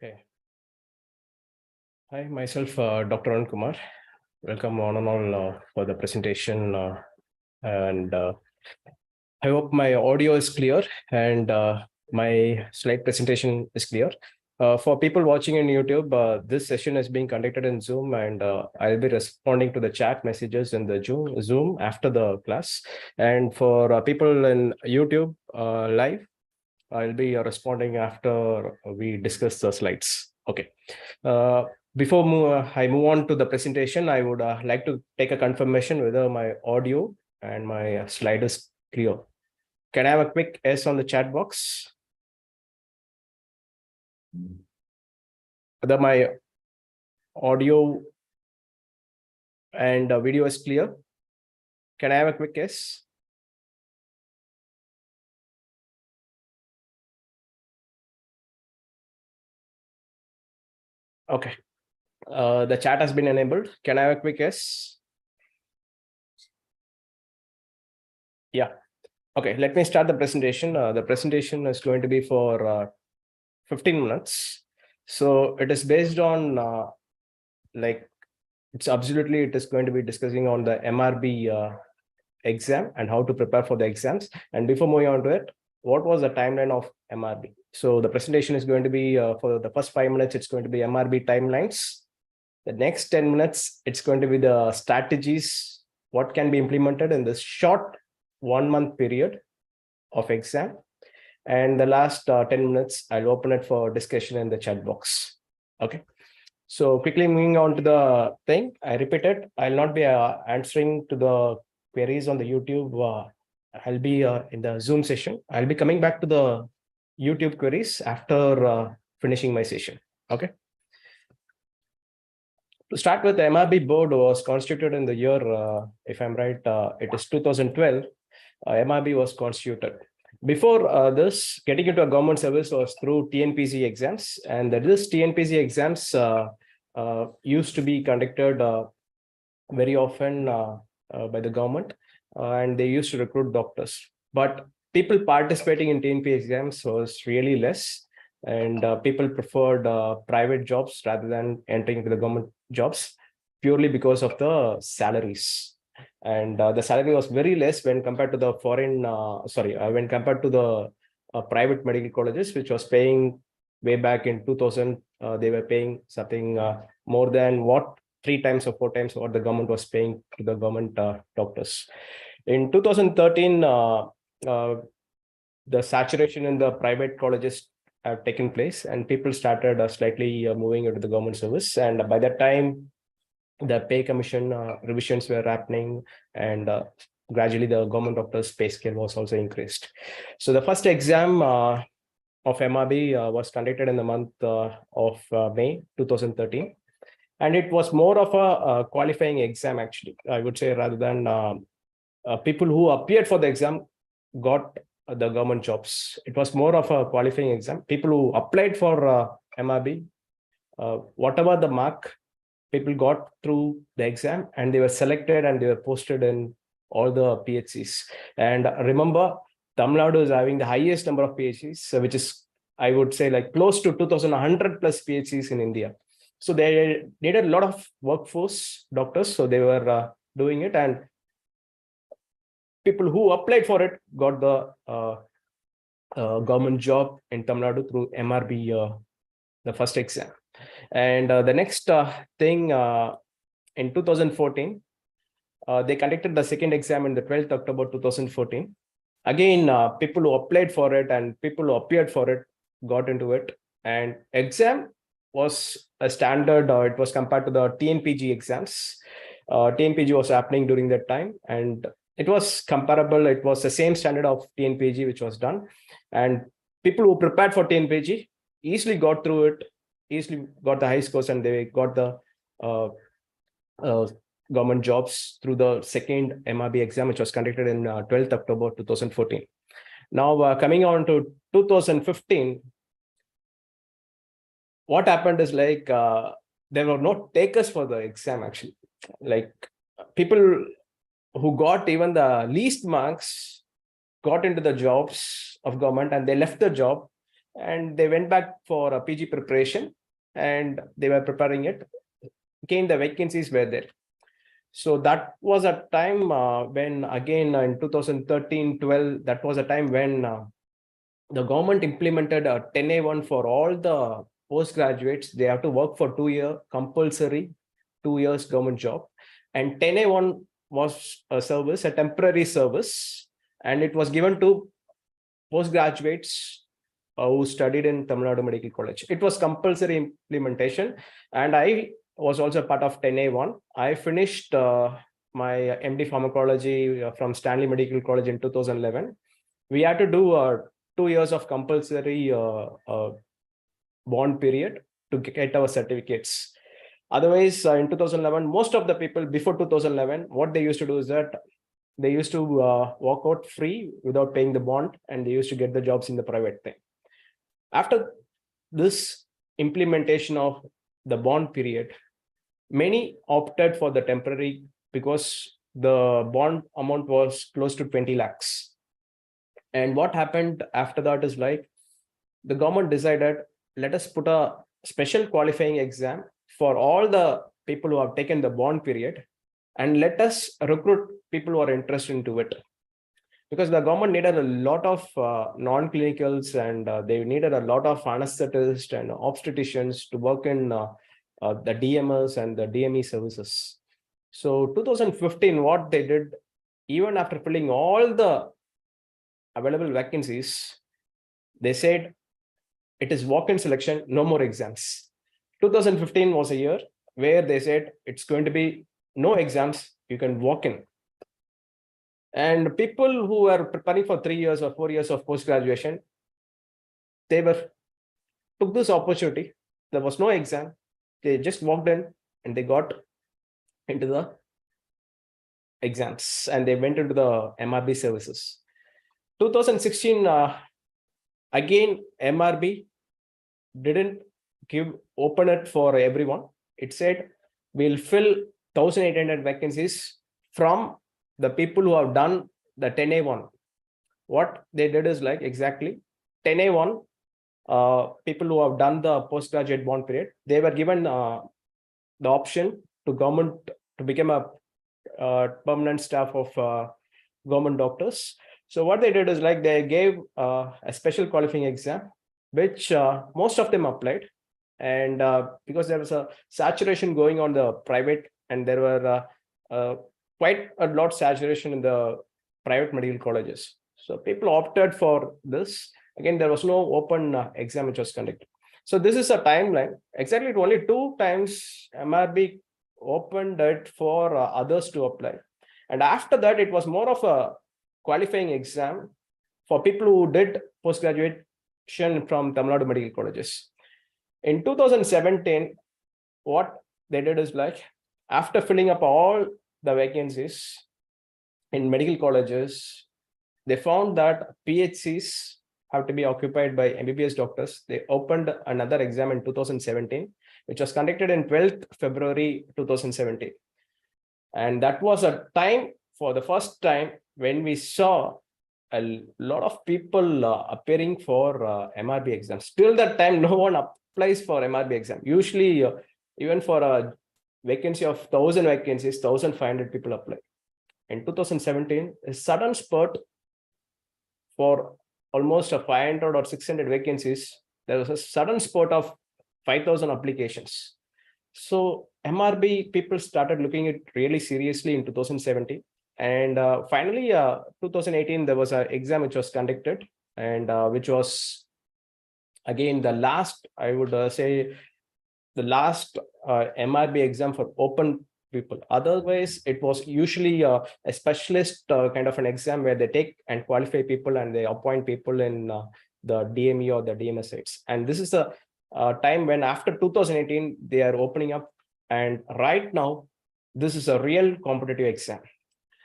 Okay. Hi, myself, Dr. Arun Kumar. Welcome one and all for the presentation. And I hope my audio is clear and my slide presentation is clear. For people watching in YouTube, this session is being conducted in Zoom, and I'll be responding to the chat messages in the Zoom after the class. And for people in YouTube live, I'll be responding after we discuss the slides. Okay. Before I move on to the presentation, I would like to take a confirmation whether my audio and my slide is clear. Can I have a quick yes on the chat box? Whether my audio and video is clear? Can I have a quick yes? Okay. The chat has been enabled. Can I have a quick yes? Yeah. Okay, let me start the presentation. The presentation is going to be for 15 minutes. So it is based on it is going to be discussing on the MRB exam and how to prepare for the exams. And before moving on to it, what was the timeline of MRB? So the presentation is going to be for the first 5 minutes, it's going to be MRB timelines. The next 10 minutes, it's going to be the strategies, what can be implemented in this short 1 month period of exam. And the last 10 minutes, I'll open it for discussion in the chat box. Okay. So quickly moving on to the thing, I repeat it. I'll not be answering to the queries on the YouTube. I'll be in the Zoom session. I'll be coming back to the YouTube queries after finishing my session. Okay. To start with, the MRB board was constituted in the year, if I'm right, it is 2012. MRB was constituted. Before this, getting into a government service was through TNPG exams, and this TNPG exams used to be conducted very often by the government, and they used to recruit doctors. But people participating in TNPG exams was really less, and people preferred private jobs rather than entering into the government jobs purely because of the salaries. And the salary was very less when compared to the when compared to the private medical colleges, which was paying way back in 2000. They were paying something more than 3 times or 4 times what the government was paying to the government doctors. In 2013, the saturation in the private colleges have taken place, and people started slightly moving into the government service. And by that time, the pay commission revisions were happening, and gradually the government doctors' pay scale was also increased. So the first exam of MRB was conducted in the month of May 2013. And it was more of a qualifying exam, actually, I would say, rather than people who appeared for the exam got the government jobs. It was more of a qualifying exam. People who applied for MRB, whatever the mark, people got through the exam, and they were selected and they were posted in all the PHCs. And remember, Tamil Nadu is having the highest number of PHCs, which is, I would say, like close to 2,100 plus PHCs in India. So they needed a lot of workforce doctors, so they were doing it, and people who applied for it got the government job in Tamil Nadu through MRB, the first exam. And the next thing, in 2014, they conducted the second exam in the 12th October 2014. Again, people who applied for it and people who appeared for it got into it. And exam was a standard, it was compared to the TNPG exams. TNPG was happening during that time, and it was comparable. It was the same standard of TNPG which was done. And people who prepared for TNPG easily got through it, easily got the high scores, and they got the government jobs through the second MRB exam, which was conducted in 12th October 2014. Now, coming on to 2015, what happened is there were no takers for the exam, actually. Like, people who got even the least marks got into the jobs of government, and they left the job. and they went back for a PG preparation, and they were preparing it. Again, the vacancies were there. So that was a time when, again, in 2013-12, that was a time when the government implemented a 10A1 for all the postgraduates. They have to work for 2 years, compulsory 2 years government job. And 10A1 was a service, a temporary service, and it was given to postgraduates who studied in Tamil Nadu Medical College. It was compulsory implementation, and I was also part of 10A1. I finished my MD pharmacology from Stanley Medical College in 2011. We had to do 2 years of compulsory bond period to get our certificates. Otherwise, in 2011, most of the people before 2011, what they used to do is that they used to walk out free without paying the bond, and they used to get the jobs in the private thing. After this implementation of the bond period, many opted for the temporary because the bond amount was close to 20 lakhs. And what happened after that is like the government decided, let us put a special qualifying exam for all the people who have taken the bond period, and let us recruit people who are interested into it. Because the government needed a lot of non-clinicals, and they needed a lot of anesthetists and obstetricians to work in the DMS and the DME services. So 2015, what they did, even after filling all the available vacancies, they said it is walk-in selection, no more exams. 2015 was a year where they said it's going to be no exams, you can walk in. And people who were preparing for 3 years or 4 years of post-graduation, they took this opportunity. There was no exam. They just walked in and they got into the exams, and they went into the MRB services. 2016, again, MRB didn't open it for everyone. It said, we'll fill 1,800 vacancies from the people who have done the 10A1. What they did is like exactly 10A1, people who have done the postgraduate bond period, they were given the option to government to become a permanent staff of government doctors. So what they did is like they gave a special qualifying exam, which most of them applied. And because there was a saturation going on the private, and there were quite a lot of saturation in the private medical colleges. So people opted for this. Again, there was no open exam which was conducted. So this is a timeline. Exactly only 2 times MRB opened it for others to apply. And after that, it was more of a qualifying exam for people who did post-graduation from Tamil Nadu medical colleges. In 2017, what they did is like, after filling up all the vacancies in medical colleges, they found that PHCs have to be occupied by MBBS doctors. They opened another exam in 2017, which was conducted in 12th February 2017. And that was a time, for the first time, when we saw a lot of people appearing for MRB exams. Till that time, no one applies for MRB exam. Usually, even for a vacancy of 1,000 vacancies, 1,500 people apply. In 2017, a sudden spurt for almost a 500 or 600 vacancies. There was a sudden spurt of 5,000 applications. So MRB people started looking at it really seriously in 2017. And finally, 2018, there was an exam which was conducted, and which was, again, the last, I would say, the last MRB exam for open people. Otherwise, it was usually a specialist kind of an exam where they take and qualify people, and they appoint people in the DME or the DMS sites. And this is the time when, after 2018, they are opening up. And right now, this is a real competitive exam.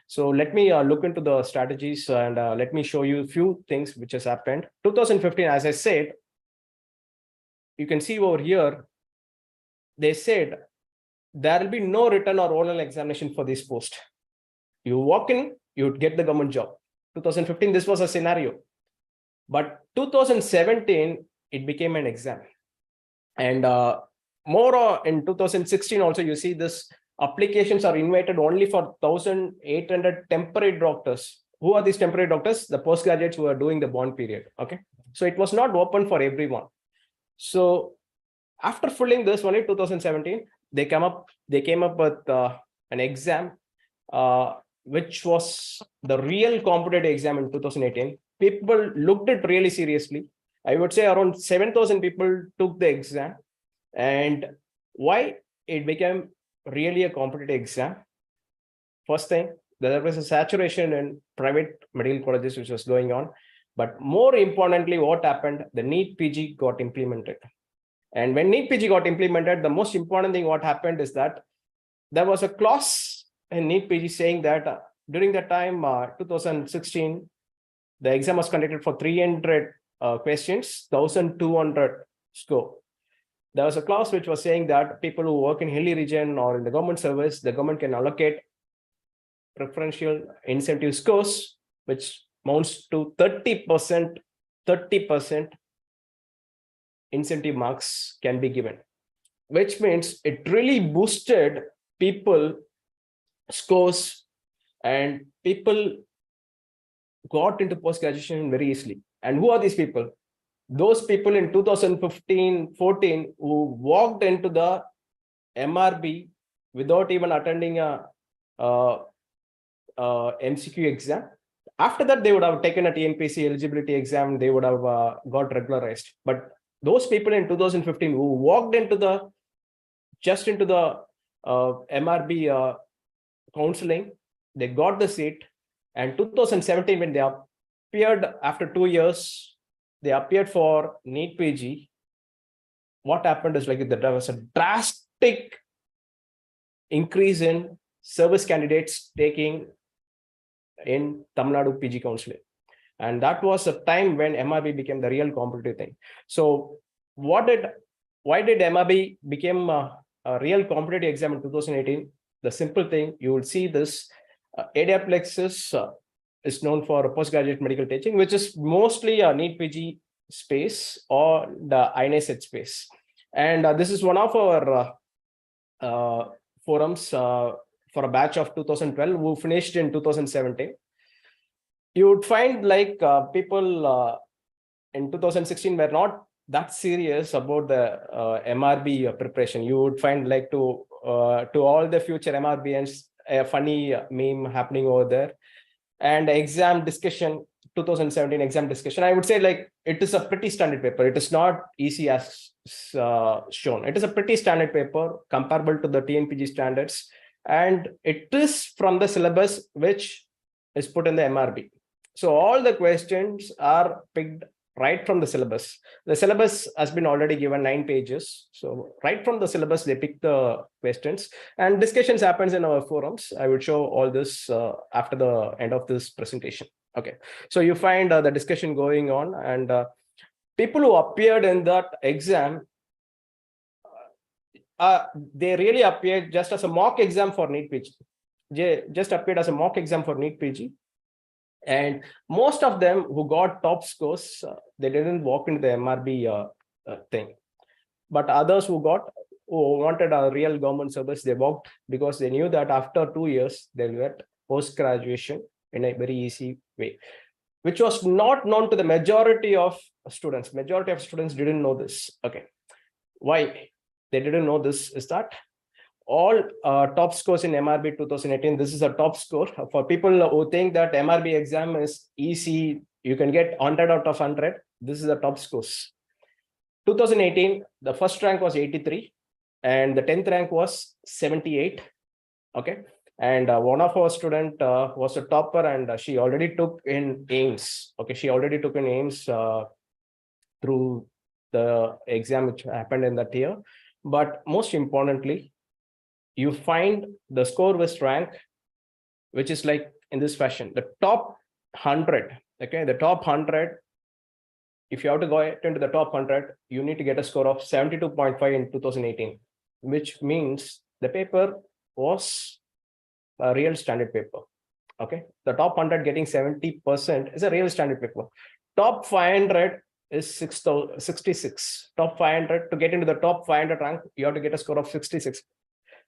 So let me look into the strategies, and let me show you a few things which has happened. 2015, as I said, you can see over here, they said there will be no written or oral examination for this post. You walk in, you would get the government job. 2015, this was a scenario. But 2017, it became an exam. And more in 2016 also, you see this applications are invited only for 1,800 temporary doctors. Who are these temporary doctors? The postgraduates who are doing the bond period. Okay, so it was not open for everyone. So after filling this only 2017, they came up with an exam which was the real competitive exam in 2018. People looked at really seriously. I would say around 7,000 people took the exam. And why it became really a competitive exam? First thing, there was a saturation in private medical colleges which was going on. But more importantly, what happened? The NEET-PG got implemented. And when NEET-PG got implemented, the most important thing what happened is that there was a clause in NEET-PG saying that during that time, 2016, the exam was conducted for 300 questions, 1,200 score. There was a clause which was saying that people who work in hilly region or in the government service, the government can allocate preferential incentive scores, which amounts to 30%, 30% incentive marks can be given, which means it really boosted people scores, and people got into post-graduation very easily. And who are these people? Those people in 2015-14 who walked into the MRB without even attending a MCQ exam. After that, they would have taken a TNPC eligibility exam. They would have got regularized. But those people in 2015 who walked into the MRB counseling, they got the seat. And 2017, when they appeared after 2 years, they appeared for NEET-PG. What happened is like there was a drastic increase in service candidates taking in Tamil Nadu PG counseling. And that was a time when MRB became the real competitive thing. So why did MRB become a real competitive exam in 2018? The simple thing, you will see this ADAPLEXIS is known for postgraduate medical teaching, which is mostly a NEET-PG space or the INA-SET space. And this is one of our forums for a batch of 2012 who finished in 2017. You would find like people in 2016 were not that serious about the MRB preparation. You would find like to all the future MRBNs a funny meme happening over there. And exam discussion, 2017 exam discussion, I would say like it is a pretty standard paper. It is not easy as shown. It is a pretty standard paper comparable to the TNPG standards. And it is from the syllabus which is put in the MRB. So all the questions are picked right from the syllabus. The syllabus has been already given 9 pages. So right from the syllabus, they pick the questions, and discussions happens in our forums. I will show all this after the end of this presentation. Okay, so you find the discussion going on, and people who appeared in that exam, they really appeared just as a mock exam for NEET-PG. They just appeared as a mock exam for NEET-PG. And most of them who got top scores, they didn't walk into the MRB thing. But others who wanted a real government service, they walked because they knew that after 2 years, they'll get post-graduation in a very easy way, which was not known to the majority of students. Majority of students didn't know this. Okay. Why they didn't know this is that all top scores in MRB 2018, this is a top score. For people who think that MRB exam is easy, you can get 100 out of 100. This is the top scores. 2018, the first rank was 83 and the 10th rank was 78. Okay. And one of our student was a topper, and she already took in AIMS. Okay. She already took in AIMS through the exam which happened in that year. But most importantly, you find the score with rank, which is like in this fashion, the top 100. Okay, the top 100. If you have to go into the top 100, you need to get a score of 72.5 in 2018, which means the paper was a real standard paper. Okay, the top 100 getting 70% is a real standard paper. Top 500 is 66. Top 500, to get into the top 500 rank, you have to get a score of 66.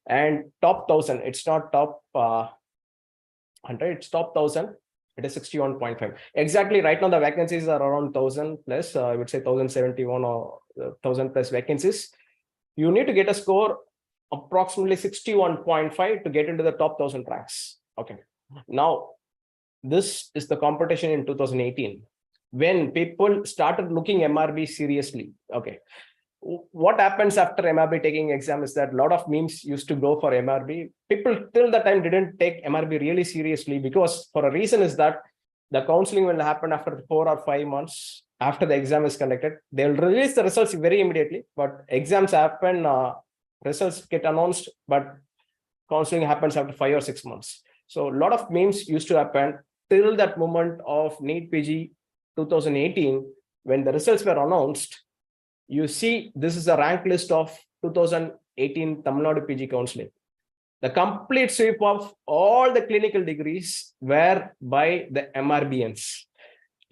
And top 1000, it's not top 100, it's top 1000. It is 61.5. Exactly right now, the vacancies are around 1000 plus, I would say 1071 or 1000 plus vacancies. You need to get a score approximately 61.5 to get into the top 1000 ranks. Okay. Now, this is the competition in 2018 when people started looking MRB seriously. Okay. What happens after MRB taking exam is that a lot of memes used to go for MRB. People till the time didn't take MRB really seriously, because for a reason is that the counseling will happen after 4 or 5 months after the exam is conducted. They'll release the results very immediately, but exams happen, results get announced, but counseling happens after 5 or 6 months. So a lot of memes used to happen till that moment of NEET-PG 2018, when the results were announced. You see, this is a rank list of 2018 Tamil Nadu PG counseling. The complete sweep of all the clinical degrees were by the MRBNs.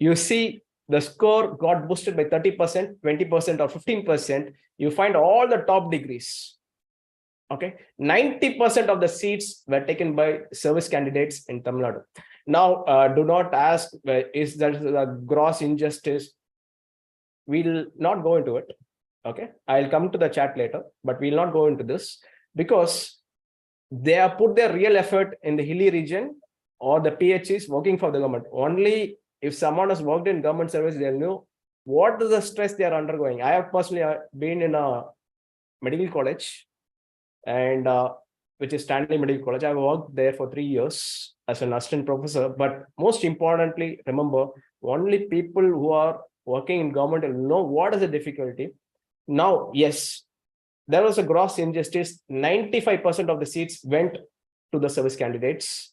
You see, the score got boosted by 30%, 20%, or 15%. You find all the top degrees. Okay, 90% of the seats were taken by service candidates in Tamil Nadu. Now, do not ask, is that a gross injustice? We'll not go into it. Okay, I'll come to the chat later, but we'll not go into this, because they have put their real effort in the hilly region or the PHCs working for the government. Only if someone has worked in government service, they'll know what is the stress they are undergoing. I have personally been in a medical college, and which is Stanley Medical College. I worked there for 3 years as an assistant professor. But most importantly, remember, only people who are working in government will know what is the difficulty. Now, yes, there was a gross injustice. 95% of the seats went to the service candidates,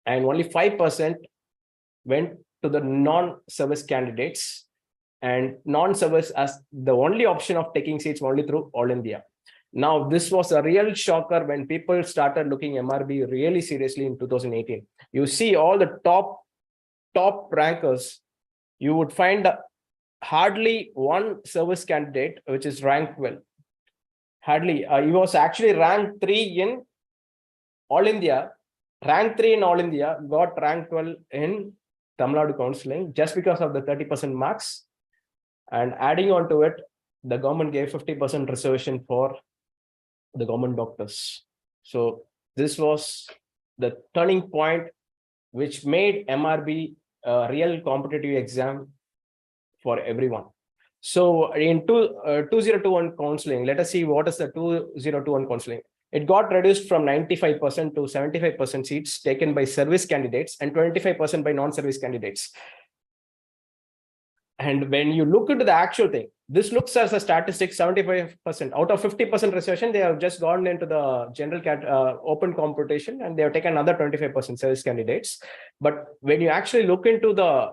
and only 5% went to the non-service candidates, and non-service as the only option of taking seats only through All India. Now, this was a real shocker when people started looking MRB really seriously in 2018. You see all the top rankers, you would find hardly one service candidate which is ranked well. Hardly. He was actually ranked 3 in All India, ranked 3 in All India, got ranked 12 in Tamil Nadu counseling just because of the 30% marks. And adding on to it, the government gave 50% reservation for the government doctors. So this was the turning point which made MRB a real competitive exam for everyone. So in 2021 counseling, let us see what is the 2021 counseling. It got reduced from 95% to 75% seats taken by service candidates and 25% by non-service candidates. And when you look into the actual thing, this looks as a statistic, 75%. Out of 50% reservation, they have just gone into the general open competition, and they have taken another 25% service candidates. But when you actually look into the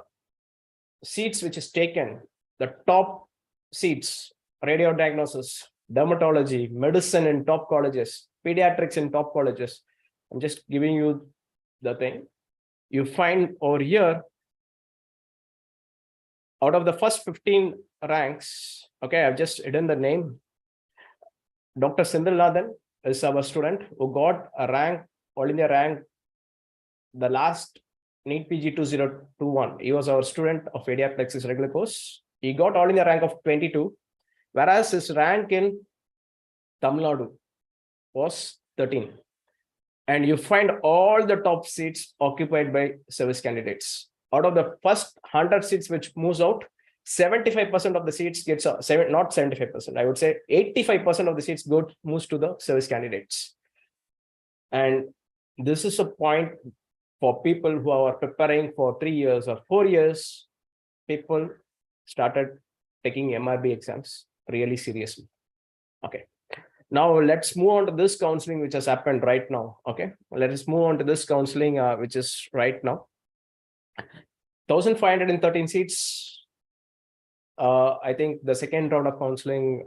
seats which is taken, the top seats, radio diagnosis, dermatology, medicine in top colleges, pediatrics in top colleges. I'm just giving you the thing. You find over here, out of the first 15 ranks, okay, I've just hidden the name. Dr. Sindhil Nathan is our student who got a rank, All India rank, the last NEET-PG 2021. He was our student of pediatrics regular course. He got All India rank of 22, whereas his rank in Tamil Nadu was 13. And you find all the top seats occupied by service candidates. Out of the first 100 seats which moves out, 75% of the seats gets, not 75%, I would say 85% of the seats moves to the service candidates. And this is a point for people who are preparing for 3 years or 4 years. People started taking MRB exams really seriously. Okay. Now let's move on to this counseling which has happened right now. Okay. Let us move on to this counseling which is right now. 1,513 seats. I think the second round of counseling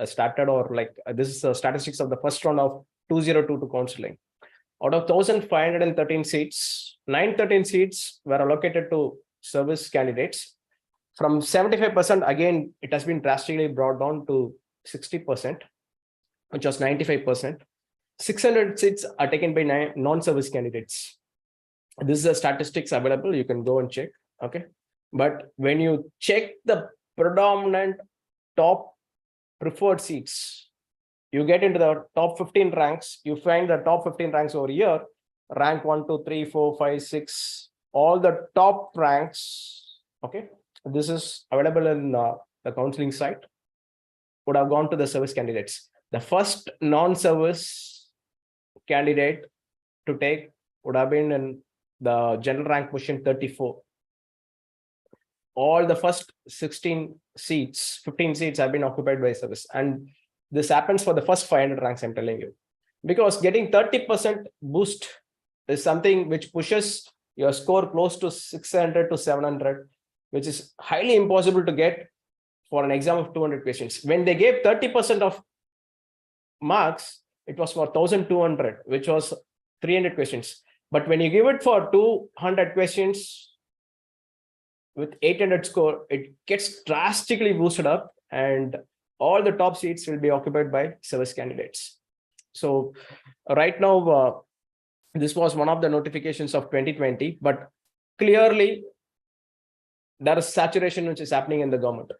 started, or like this is the statistics of the first round of 2022 counseling. Out of 1,513 seats, 913 seats were allocated to service candidates, From 75%, again, it has been drastically brought down to 60%, which was 95%. 600 seats are taken by non-service candidates. This is the statistics available. You can go and check. Okay. But when you check the predominant top preferred seats, you get into the top 15 ranks. You find the top 15 ranks over here, rank 1, 2, 3, 4, 5, 6, all the top ranks. Okay. This is available in the counseling site, would have gone to the service candidates. The first non-service candidate to take would have been in the general rank position 34. All the first 16 seats, 15 seats have been occupied by service. And this happens for the first 500 ranks, I'm telling you. Because getting 30% boost is something which pushes your score close to 600 to 700, which is highly impossible to get for an exam of 200 questions. When they gave 30% of marks, it was for 1200, which was 300 questions. But when you give it for 200 questions with 800 score, it gets drastically boosted up, and all the top seats will be occupied by service candidates. So right now, this was one of the notifications of 2020, but clearly there is saturation which is happening in the government.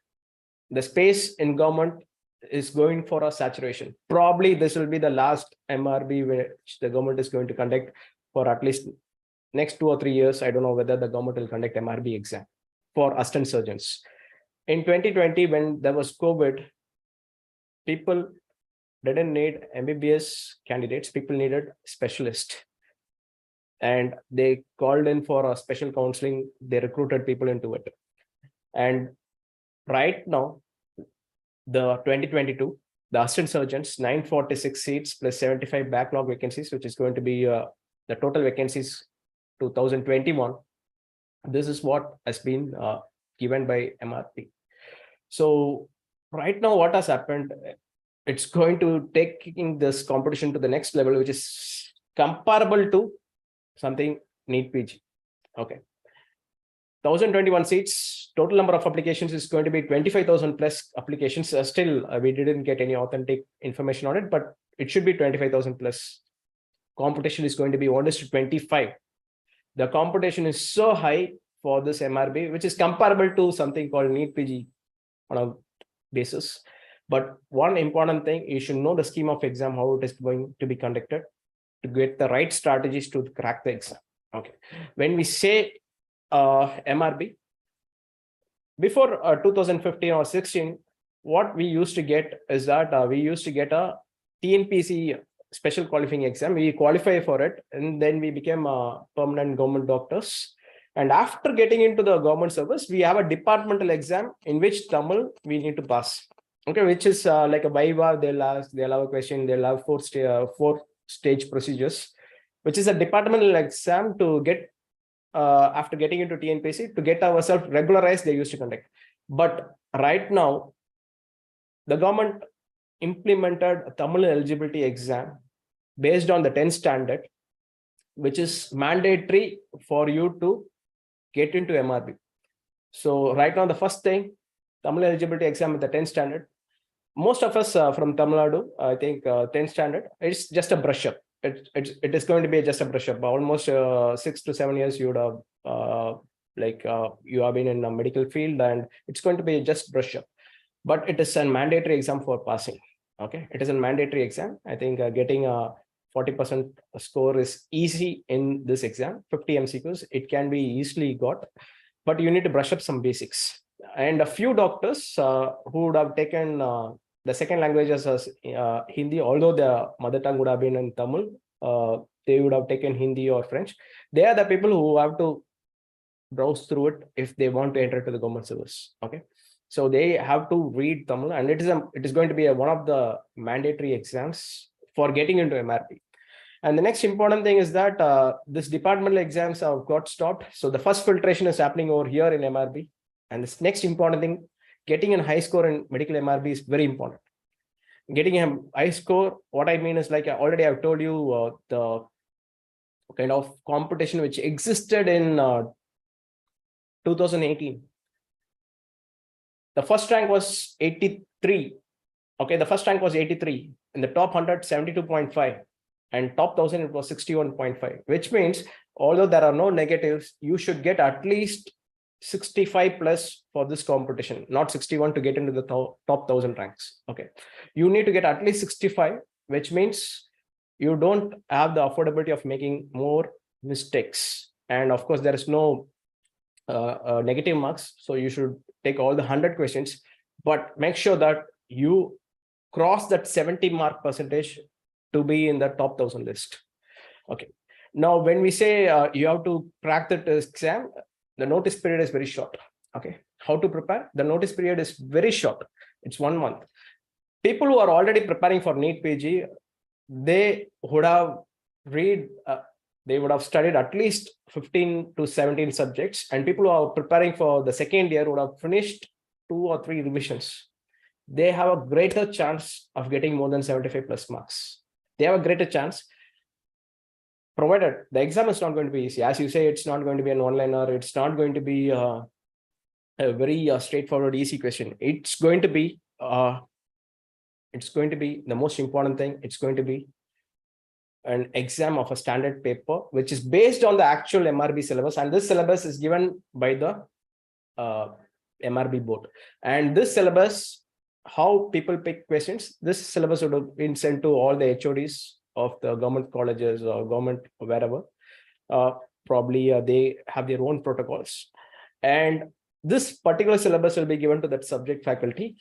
The space in government is going for a saturation. Probably this will be the last MRB which the government is going to conduct for at least next 2 or 3 years. I don't know whether the government will conduct MRB exam for assistant surgeons. In 2020, when there was COVID, people didn't need MBBS candidates, people needed specialists. And they called in for a special counseling, they recruited people into it. And right now, the 2022, the assistant surgeons, 946 seats plus 75 backlog vacancies, which is going to be the total vacancies 2021. This is what has been given by MRB. So right now, what has happened, it's going to taking this competition to the next level, which is comparable to something NEET-PG. Okay. 1021 seats, total number of applications is going to be 25,000 plus applications. Still, we didn't get any authentic information on it, but it should be 25,000 plus. Competition is going to be 1:25. The competition is so high for this MRB, which is comparable to something called NEET-PG on a basis. But one important thing, you should know the scheme of exam, how it is going to be conducted to get the right strategies to crack the exam. Okay. When we say MRB, before 2015 or 16, what we used to get is that we used to get a TNPC special qualifying exam. We qualify for it, and then we became permanent government doctors. And after getting into the government service, we have a departmental exam in which Tamil we need to pass. Okay, which is like a Viva. They'll have a question. They'll have four stage procedures, which is a departmental exam to get after getting into TNPC to get ourselves regularized. They used to conduct, but right now, the government implemented a Tamil eligibility exam based on the 10th standard, which is mandatory for you to get into MRB. So right now, the first thing, Tamil eligibility exam with the 10th standard. Most of us from Tamil Nadu, I think 10th standard, it's just a brush up. It is going to be just a brush up. Almost 6 to 7 years, you would have you have been in a medical field, and it's going to be just brush up. But it is a mandatory exam for passing. Okay, it is a mandatory exam. I think getting a 40% score is easy in this exam. 50 MCQs, it can be easily got, but you need to brush up some basics. And a few doctors who would have taken the second languages as Hindi, although the mother tongue would have been in Tamil, they would have taken Hindi or French. They are the people who have to browse through it if they want to enter to the government service. Okay, so they have to read Tamil, and it is going to be one of the mandatory exams for getting into MRB. And the next important thing is that this departmental exams have got stopped. So the first filtration is happening over here in MRB. And this next important thing, getting a high score in medical MRB is very important. Getting a high score, what I mean is, like already I've told you, the kind of competition which existed in 2018. The first rank was 83. Okay, the first rank was 83. In the top 100, 72.5. And top 1000, it was 61.5, which means although there are no negatives, you should get at least 65 plus for this competition, not 61 to get into the top 1000 ranks. Okay, you need to get at least 65, which means you don't have the affordability of making more mistakes. And of course, there is no negative marks. So you should take all the 100 questions, but make sure that you cross that 70 mark percentage to be in the top 1000 list. Okay. Now, when we say you have to crack the exam, the notice period is very short. Okay. How to prepare? The notice period is very short. It's 1 month. People who are already preparing for NEET-PG, they would have they would have studied at least 15 to 17 subjects, and people who are preparing for the second year would have finished 2 or 3 revisions. They have a greater chance of getting more than 75 plus marks. They have a greater chance, provided the exam is not going to be easy. As you say, it's not going to be an one-liner. It's not going to be a very straightforward, easy question. It's going to be the most important thing. It's going to be an exam of a standard paper, which is based on the actual MRB syllabus. And this syllabus is given by the MRB board. And this syllabus, how people pick questions, this syllabus would have been sent to all the HODs of the government colleges or government wherever. Probably they have their own protocols. And this particular syllabus will be given to that subject faculty.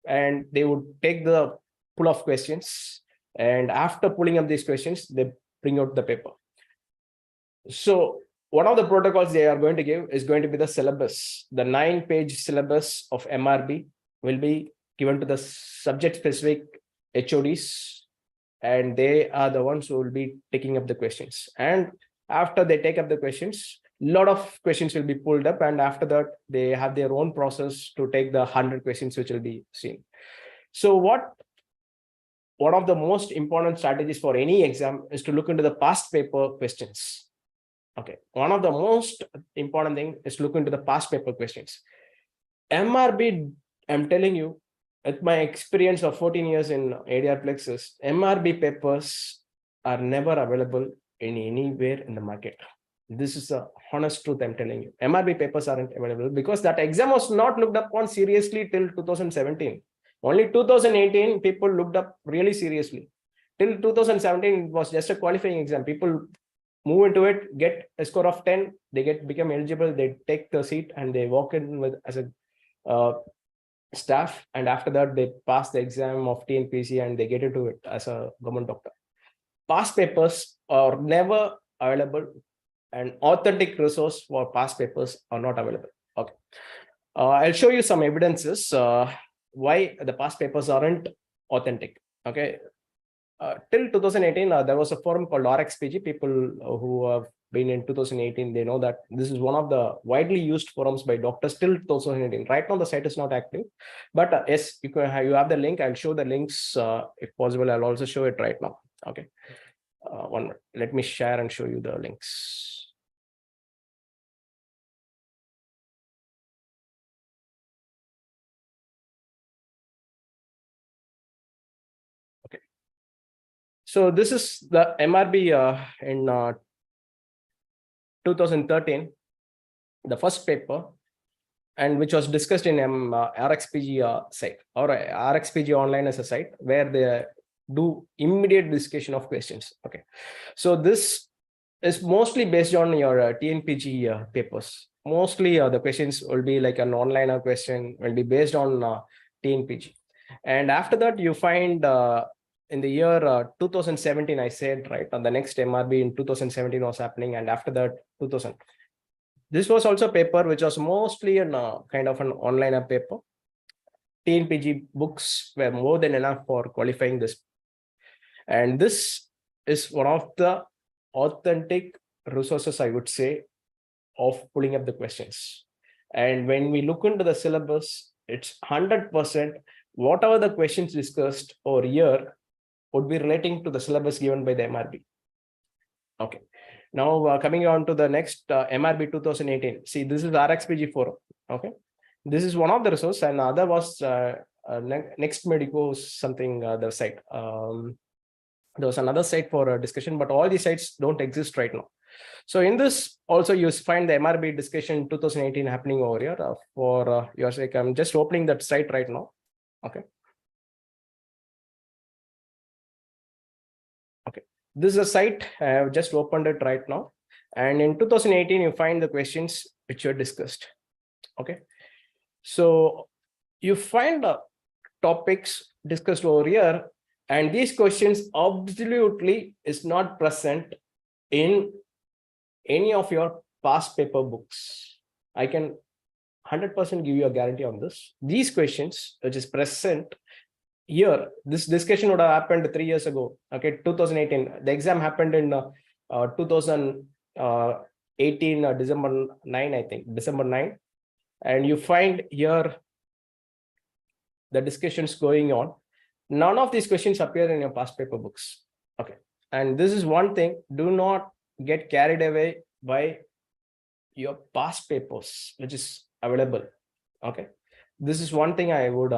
And they would take the pool of questions. And after pulling up these questions, they bring out the paper. So one of the protocols they are going to give is going to be the syllabus. The 9-page syllabus of MRB will be given to the subject-specific HODs, and they are the ones who will be taking up the questions. And after they take up the questions, a lot of questions will be pulled up, and after that, they have their own process to take the 100 questions which will be seen. So one of the most important strategies for any exam is to look into the past paper questions. Okay, one of the most important thing is to look into the past paper questions. MRB, I'm telling you, with my experience of 14 years in ADR Plexus, MRB papers are never available anywhere in the market. This is a honest truth, I'm telling you. MRB papers aren't available because that exam was not looked upon seriously till 2017. Only 2018, people looked up really seriously. Till 2017, it was just a qualifying exam. People move into it, get a score of 10, they become eligible, they take the seat and they walk in with as a staff. And after that, they pass the exam of TNPC and they get into it as a government doctor. Past papers are never available, and authentic resource for past papers are not available. Okay. I'll show you some evidences why the past papers aren't authentic. Okay. Till 2018, there was a forum called RXPG. People who have been in 2018, they know that this is one of the widely used forums by doctors till 2018. Right now, the site is not active, but yes, you have the link. I'll show the links if possible. I'll also show it right now. Okay. One minute. Let me share and show you the links. So this is the MRB in 2013, the first paper, and which was discussed in RXPG site, or RXPG online as a site where they do immediate discussion of questions. Okay, so this is mostly based on your TNPG papers. Mostly the questions will be like an online question, will be based on TNPG. And after that, you find in the year 2017, I said, right, on the next MRB in 2017 was happening. And after that, 2000. This was also a paper which was mostly a kind of an online paper. TNPG books were more than enough for qualifying this. And this is one of the authentic resources, I would say, of pulling up the questions. And when we look into the syllabus, it's 100%, whatever the questions discussed over here would be relating to the syllabus given by the MRB. Okay. Now coming on to the next MRB 2018. See, this is RXPG forum. Okay. This is one of the resource, and other was Next Medico something the site. There was another site for discussion, but all these sites don't exist right now. So in this also you find the MRB discussion 2018 happening over here for your sake. I'm just opening that site right now. Okay. Okay. This is a site. I have just opened it right now. And in 2018, you find the questions which were discussed. Okay. So you find topics discussed over here, and these questions absolutely is not present in any of your past paper books. I can 100% give you a guarantee on this. These questions which is present here, this discussion would have happened 3 years ago. Okay, 2018. The exam happened in 2018 December 9, I think, December 9. And you find here the discussions going on. None of these questions appear in your past paper books. Okay, and this is one thing. Do not get carried away by your past papers, which is available. Okay, this is one thing I would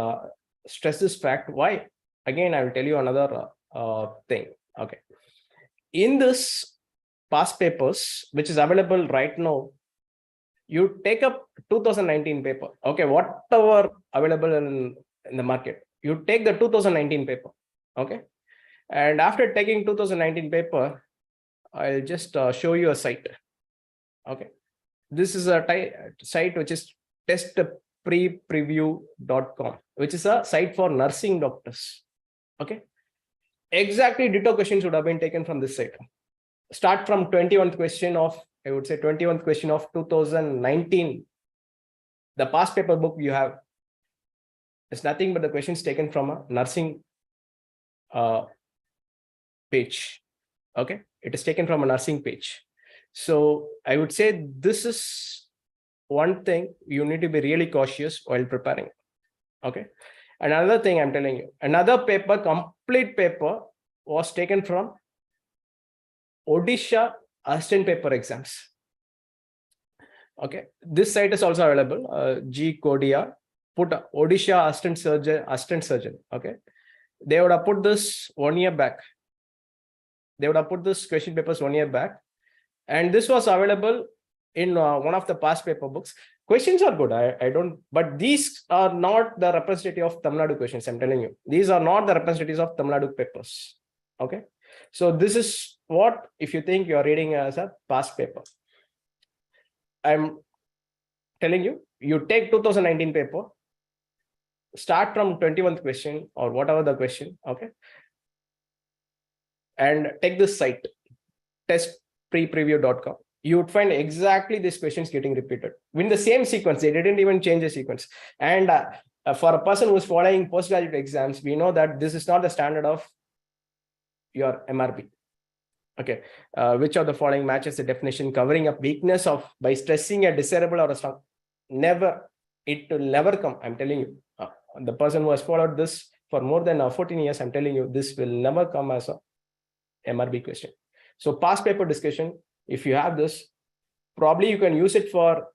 stress this fact. Why? Again, I will tell you another thing. Okay, in this past papers, which is available right now, you take up 2019 paper. Okay, whatever available in the market, you take the 2019 paper. Okay, and after taking 2019 paper, I'll just show you a site. Okay, this is a site which is testprepreview.com, which is a site for nursing doctors. Okay, exactly ditto questions would have been taken from this site. Start from 21st question of, I would say 21st question of 2019. The past paper book you have is nothing but the questions taken from a nursing page. Okay, it is taken from a nursing page. So I would say this is one thing you need to be really cautious while preparing. Okay, another thing I'm telling you, another paper, complete paper was taken from Odisha assistant paper exams. Okay, this site is also available. G Kodia, put Odisha assistant surgeon. Okay, they would have put this 1 year back. They would have put this question papers 1 year back, and this was available in one of the past paper books. Questions are good. I don't, but these are not the representative of Tamil Nadu questions. I'm telling you, these are not the representatives of Tamil Nadu papers. Okay, so this is what, if you think you're reading as a past paper, I'm telling you, you take 2019 paper, start from 21st question or whatever the question. Okay, and take this site, testprepreview.com. You would find exactly these questions getting repeated in the same sequence. They didn't even change the sequence. And for a person who's following postgraduate exams, we know that this is not the standard of your MRB. Okay, which of the following matches the definition covering up weakness of by stressing a desirable or a strong? Never, it will never come. I'm telling you, the person who has followed this for more than 14 years, I'm telling you, this will never come as a MRB question. So past paper discussion, if you have this, probably you can use it for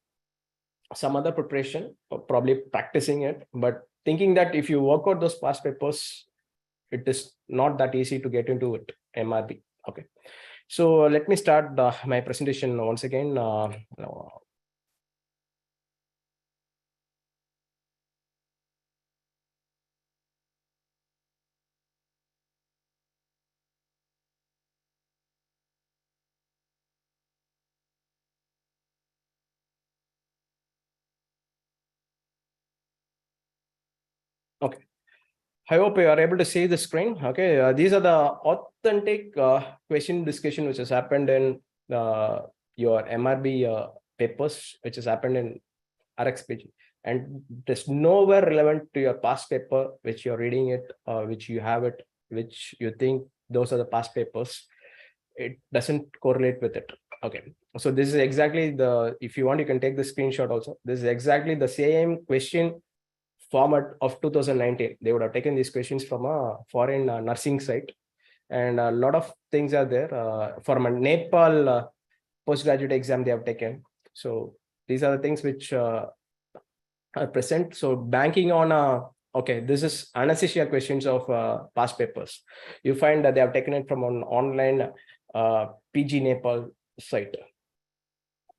some other preparation, or probably practicing it, but thinking that if you work out those past papers, it is not that easy to get into it, MRB. Okay, so let me start my presentation once again. Okay, I hope you are able to see the screen. Okay, these are the authentic question discussion which has happened in your MRB papers, which has happened in RXPG, and it is nowhere relevant to your past paper, which you're reading it, which you have it, which you think those are the past papers. It doesn't correlate with it. Okay, so this is exactly the, if you want, you can take the screenshot also. This is exactly the same question format of 2019. They would have taken these questions from a foreign nursing site, and a lot of things are there from a Nepal postgraduate exam they have taken. So these are the things which are present. So banking on okay, this is anesthesia questions of past papers. You find that they have taken it from an online PG Nepal site.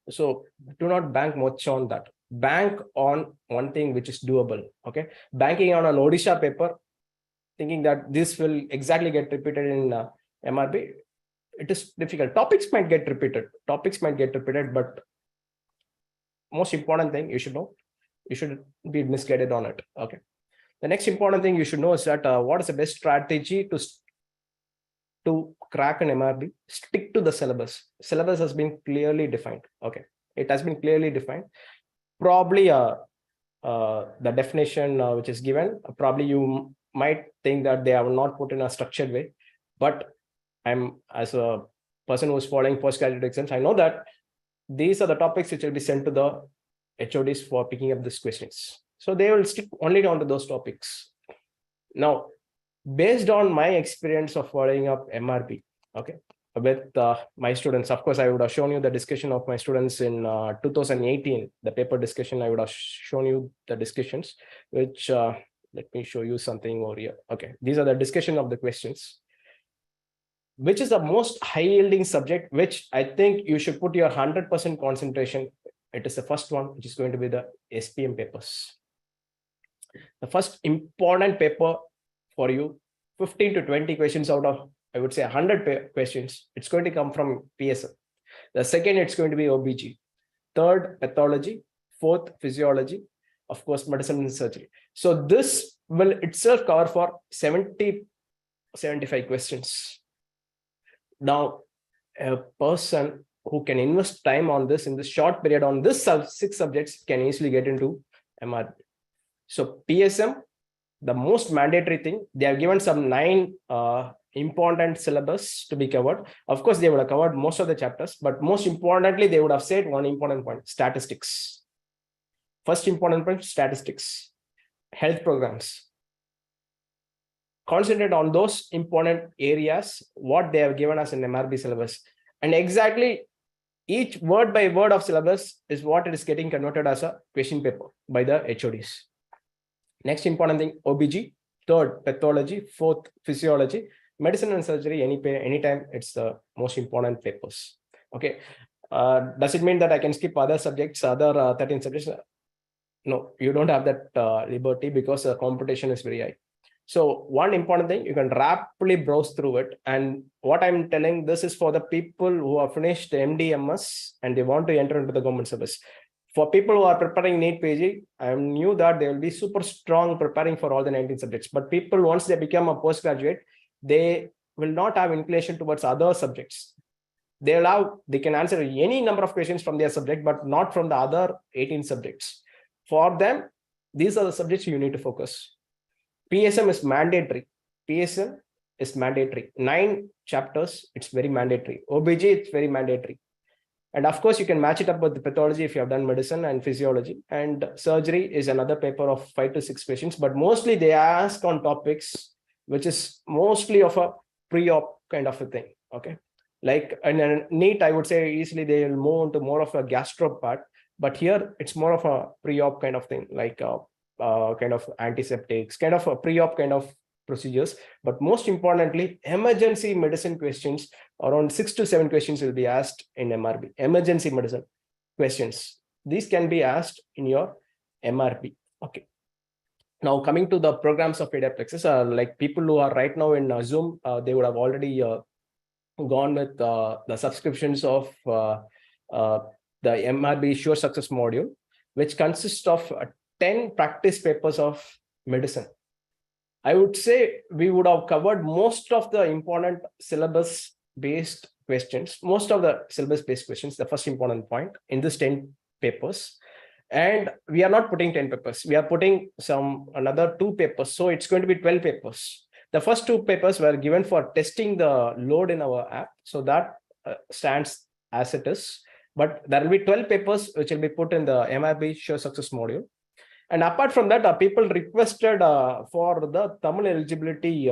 So do not bank much on that. Bank on one thing which is doable. Okay, banking on an Odisha paper, thinking that this will exactly get repeated in MRB, it is difficult. Topics might get repeated, but most important thing you should know, you should be misguided on it. Okay. The next important thing you should know is that what is the best strategy to crack an MRB? Stick to the syllabus. Syllabus has been clearly defined. Okay, it has been clearly defined. Probably the definition which is given, probably you might think that they are not put in a structured way, but I'm, as a person who's following postgraduate exams, I know that these are the topics which will be sent to the HODs for picking up these questions. So they will stick only on to those topics. Now, based on my experience of following up MRB, okay, with my students, of course, I would have shown you the discussion of my students in 2018, the paper discussion. I would have shown you the discussions, which let me show you something over here. Okay, these are the discussion of the questions. Which is the most high yielding subject, which I think you should put your 100% concentration. It is the first one, which is going to be the SPM papers. The first important paper for you, 15 to 20 questions out of, I would say, 100 questions. It's going to come from PSM. The second, it's going to be OBG. Third, pathology. Fourth, physiology. Of course, medicine and surgery. So this will itself cover for 70, 75 questions. Now, a person who can invest time on this in this short period on this 6 subjects can easily get into MRB. So PSM, the most mandatory thing, they have given some 9 important syllabus to be covered. Of course, they would have covered most of the chapters, but most importantly, they would have said one important point: statistics. First important point: statistics, health programs. Concentrate on those important areas, what they have given us in MRB syllabus. And exactly each word by word of syllabus is what it is getting converted as a question paper by the HODs. Next important thing, OBG. Third, pathology. Fourth, physiology. Medicine and surgery, anytime, it's the most important papers. Okay. Does it mean that I can skip other subjects, other 13 subjects? No, you don't have that liberty, because the competition is very high. So one important thing, you can rapidly browse through it. And what I'm telling, this is for the people who have finished the MD/MS and they want to enter into the government service. For people who are preparing NEET-PG, I knew that they will be super strong preparing for all the 19 subjects. But people, once they become a postgraduate, they will not have inclination towards other subjects. They can answer any number of questions from their subject, but not from the other 18 subjects. For them, these are the subjects you need to focus. PSM is mandatory. PSM is mandatory. 9 chapters, it's very mandatory. OBG, it's very mandatory. And of course, you can match it up with the pathology if you have done medicine and physiology. And surgery is another paper of 5 to 6 questions, but mostly they ask on topics which is mostly of a pre-op kind of a thing. Okay. Like in a NEET, I would say easily they will move into more of a gastro part, but here it's more of a pre-op kind of thing, like kind of antiseptics, kind of a pre-op kind of procedures. But most importantly, emergency medicine questions, around 6 to 7 questions will be asked in MRB. Emergency medicine questions, these can be asked in your MRB. Okay. Now coming to the programs of pediatrics, like people who are right now in Zoom, they would have already gone with the subscriptions of the MRB Sure Success module, which consists of 10 practice papers of medicine. I would say we would have covered most of the important syllabus-based questions, the first important point in this 10 papers. And we are not putting 10 papers. We are putting another 2 papers. So it's going to be 12 papers. The first 2 papers were given for testing the load in our app. So that stands as it is. But there will be 12 papers which will be put in the MRB Sure Success module. And apart from that, people requested for the Tamil eligibility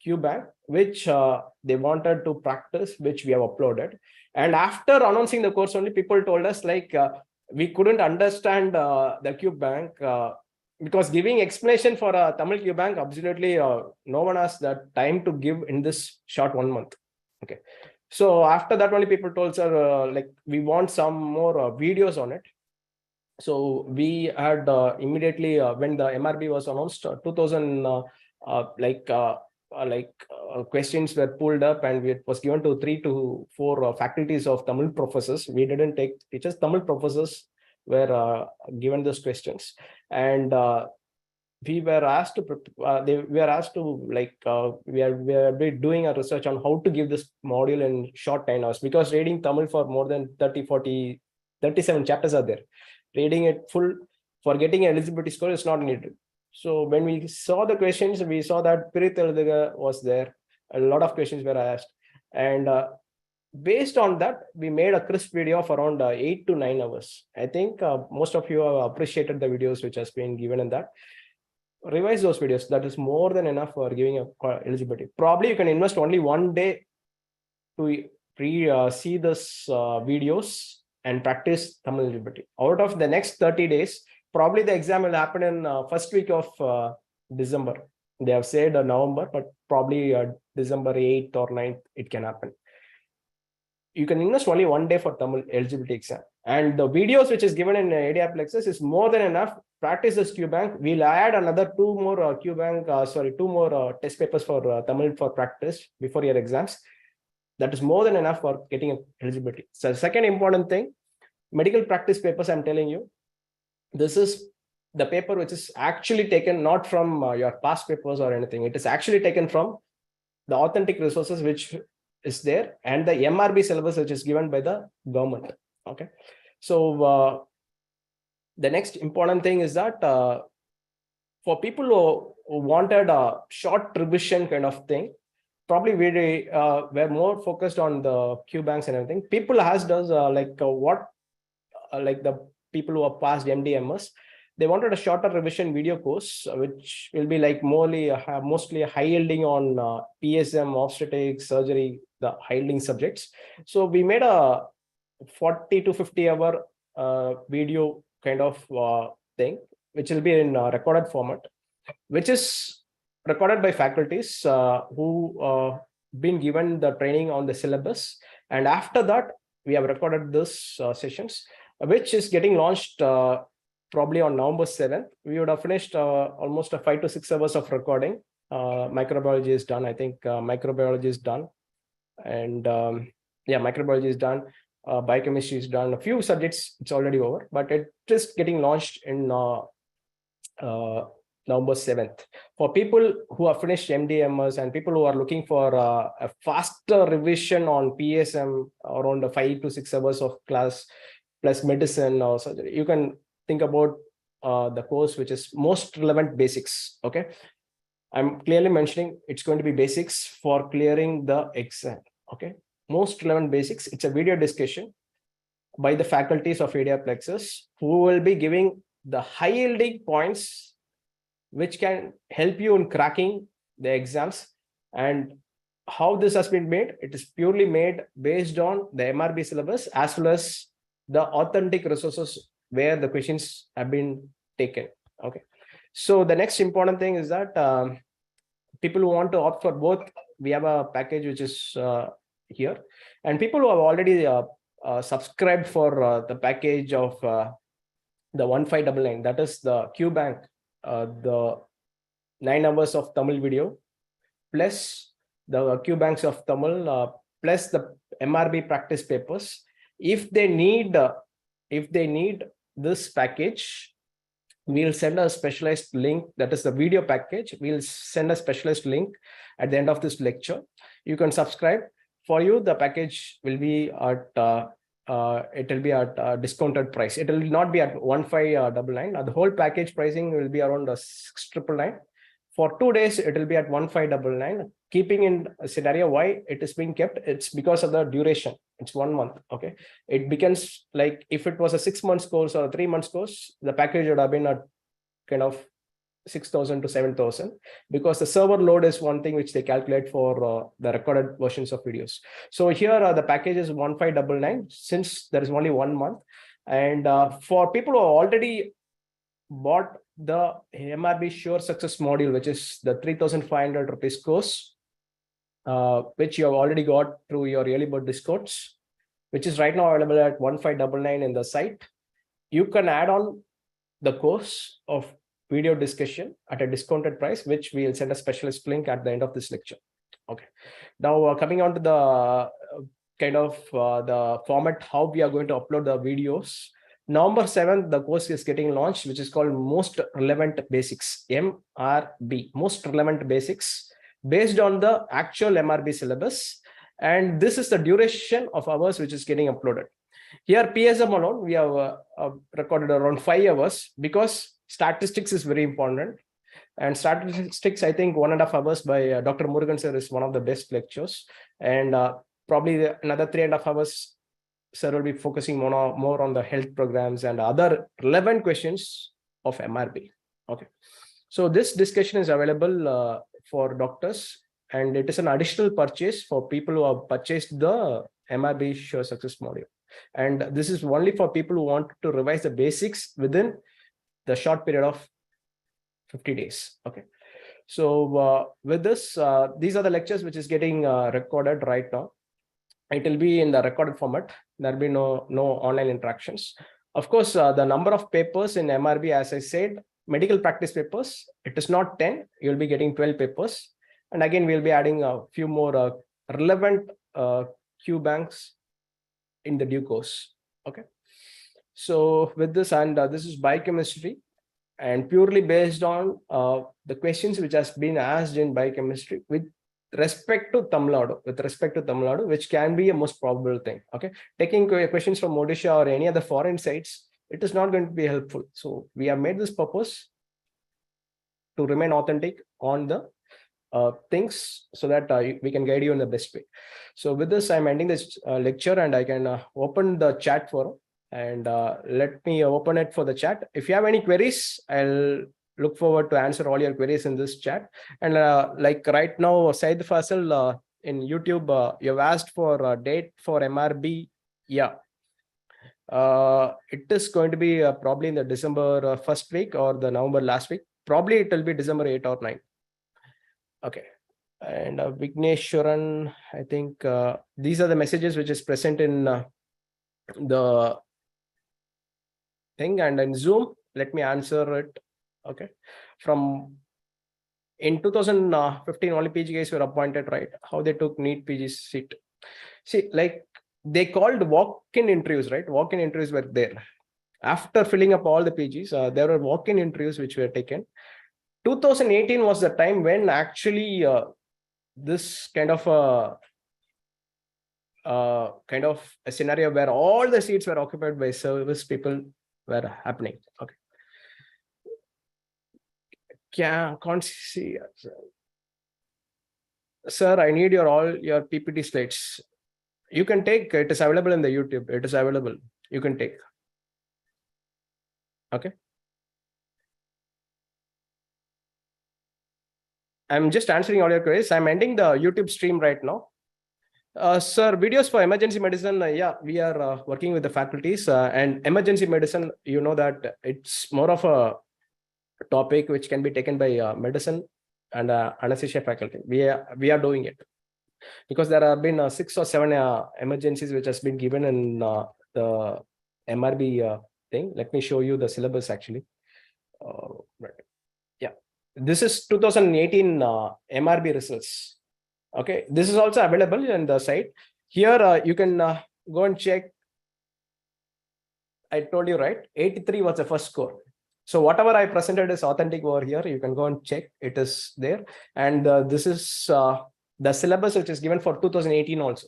Q bank, which they wanted to practice, which we have uploaded. And after announcing the course only, people told us like, we couldn't understand the Cube Bank because giving explanation for a Tamil Cube Bank, absolutely no one has that time to give in this short 1 month. Okay. So after that, only people told, sir, like we want some more videos on it. So we had immediately when the MRB was announced, 2000 questions were pulled up, and it was given to 3 to 4 faculties of Tamil professors. We didn't take teachers. Tamil professors were given those questions, and we were asked to we are asked to we are doing a research on how to give this module in short 10 hours, because reading Tamil for more than 30, 40, 37 chapters are there. Reading it full for getting eligibility score is not needed. So when we saw the questions, we saw that Pirit was there. A lot of questions were asked, and based on that, we made a crisp video of around 8 to 9 hours. I think most of you have appreciated the videos which has been given in that. Revise those videos. That is more than enough for giving a eligibility. Probably you can invest only 1 day to see this videos and practice Tamil eligibility. Out of the next 30 days, probably the exam will happen in first week of December. They have said November, but probably December 8th or 9th, it can happen. You can invest only 1 day for Tamil eligibility exam. And the videos which is given in ADA Plexus is more than enough. Practice this Q Bank. We'll add another 2 more Q Bank, 2 more test papers for Tamil for practice before your exams. That is more than enough for getting eligibility. So the second important thing, medical practice papers, I'm telling you, this is the paper which is actually taken not from your past papers or anything. It is actually taken from the authentic resources which is there, and the MRB syllabus which is given by the government. Okay. So the next important thing is that for people who wanted a short revision kind of thing, probably we were more focused on the Q banks and everything. People asked us like the people who are past MDMS, they wanted a shorter revision video course, which will be like mostly high yielding on PSM, obstetrics, surgery, the high yielding subjects. So we made a 40 to 50 hour video kind of thing, which will be in recorded format, which is recorded by faculties who been given the training on the syllabus. And after that, we have recorded this sessions, which is getting launched probably on November 7th. We would have finished almost 5 to 6 hours of recording. Microbiology is done. I think microbiology is done. And microbiology is done. Biochemistry is done. A few subjects, it's already over, but it is getting launched in November 7th. For people who have finished MDMS and people who are looking for a faster revision on PSM, around 5 to 6 hours of class plus medicine or surgery, you can think about the course which is most relevant basics. Okay. I'm clearly mentioning it's going to be basics for clearing the exam. Okay. Most relevant basics. It's a video discussion by the faculties of ADA Plexus who will be giving the high yielding points which can help you in cracking the exams. And how this has been made, it is purely made based on the MRB syllabus as well as the authentic resources where the questions have been taken. Okay. So the next important thing is that people who want to opt for both, we have a package which is here, and people who have already subscribed for the package of the 1599, that is the Q Bank, the 9 hours of Tamil video, plus the Q Banks of Tamil, plus the MRB practice papers. If they need this package, we'll send a specialized link. That is the video package. We'll send a specialized link at the end of this lecture. You can subscribe. For you, the package will be at it will be at discounted price. It will not be at 1599. The whole package pricing will be around 6999. For 2 days, it will be at 1599. Keeping in a scenario why it is being kept, it's because of the duration. It's 1 month. Okay, it becomes like if it was a 6 months course or a 3 months course, the package would have been a kind of 6,000 to 7,000, because the server load is one thing which they calculate for the recorded versions of videos. So here the package is 1599. Since there is only 1 month, And for people who already bought the MRB Sure Success module, which is the 3,500 rupees course, which you have already got through your early bird discounts, which is right now available at 1599 in the site. You can add on the course of video discussion at a discounted price, which we'll send a specialist link at the end of this lecture. Okay. Now coming on to the the format, how we are going to upload the videos. November 7th, the course is getting launched, which is called Most Relevant Basics, MRB, Most Relevant Basics, based on the actual MRB syllabus. And this is the duration of hours which is getting uploaded. Here, PSM alone, we have recorded around 5 hours, because statistics is very important. And statistics, I think 1.5 hours by Dr. Murugan sir is one of the best lectures. And probably another 3.5 hours, sir will be focusing more on the health programs and other relevant questions of MRB. Okay. So this discussion is available for doctors, and it is an additional purchase for people who have purchased the MRB Sure Success module. And this is only for people who want to revise the basics within the short period of 50 days. Okay. So with this, these are the lectures which is getting recorded right now. It will be in the recorded format. There will be no online interactions. Of course, the number of papers in MRB, as I said, medical practice papers, it is not 10. You'll be getting 12 papers. And again, we'll be adding a few more relevant Q banks in the due course. Okay. So with this, and this is biochemistry, and purely based on the questions which has been asked in biochemistry with respect to Tamil Nadu, which can be a most probable thing. Okay, taking questions from Odisha or any other foreign sites, it is not going to be helpful. So we have made this purpose to remain authentic on the things, so that we can guide you in the best way. So with this, I'm ending this lecture, and I can open the chat forum. And let me open it for the chat. If you have any queries, I'll look forward to answer all your queries in this chat. And like right now, Said Faisal in YouTube, you've asked for a date for MRB. Yeah. It is going to be probably in the December first week or the November last week. Probably it will be December 8 or 9. Okay. And Vigneshwaran, I think these are the messages which is present in the thing, and in Zoom, let me answer it. Okay. From in 2015, only PG guys were appointed, right? How they took NEET-PG seat. See, like they called walk-in interviews, right? Walk-in interviews were there. After filling up all the PGs, there were walk-in interviews which were taken. 2018 was the time when actually this kind of a scenario where all the seats were occupied by service people were happening. Okay. Can't see. Sir, I need all your PPT slides. You can take, it is available in the YouTube. It is available. You can take. Okay. I'm just answering all your queries. I'm ending the YouTube stream right now. Sir, videos for emergency medicine, yeah, we are working with the faculties, and emergency medicine, you know that it's more of a topic which can be taken by medicine and anesthesia faculty. We are doing it, because there have been 6 or 7 emergencies which has been given in the MRB thing. Let me show you the syllabus actually. Right. Yeah, this is 2018 MRB results. Okay, this is also available in the site. Here you can go and check. I told you, right? 83 was the first score. So whatever I presented is authentic over here. You can go and check. It is there. And this is the syllabus which is given for 2018 also.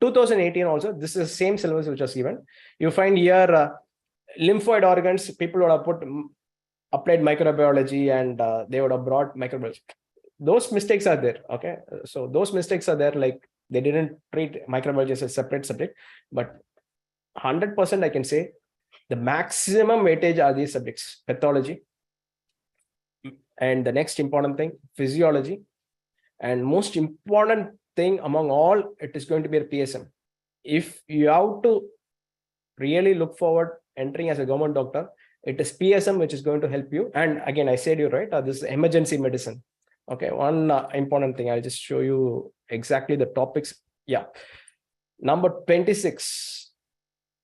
2018 also, this is the same syllabus which was given. You find here lymphoid organs, people would have put applied microbiology, and they would have brought microbiology. Those mistakes are there. Okay, so those mistakes are there, like they didn't treat microbiology as a separate subject, but 100% I can say the maximum weightage are these subjects: pathology, and the next important thing, physiology, and most important thing among all, it is going to be a PSM. If you have to really look forward entering as a government doctor. It is PSM which is going to help you. And again, I said you right, this is emergency medicine. Okay, one important thing, I'll just show you exactly the topics. Yeah, number 26,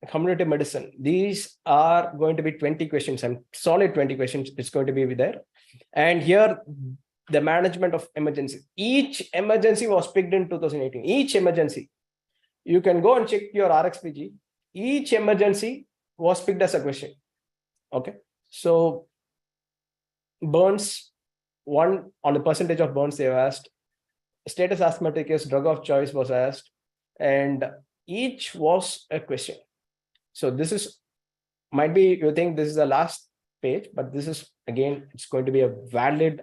community medicine. These are going to be 20 questions, and solid 20 questions it's going to be there. And here, the management of emergency. Each emergency was picked in 2018. Each emergency. You can go and check your RXPG. Each emergency was picked as a question. Okay. So burns, one on the percentage of burns they have asked. Status asthmaticus, drug of choice was asked. And each was a question. So this is, might be, you think this is the last page, but this is, again, it's going to be a valid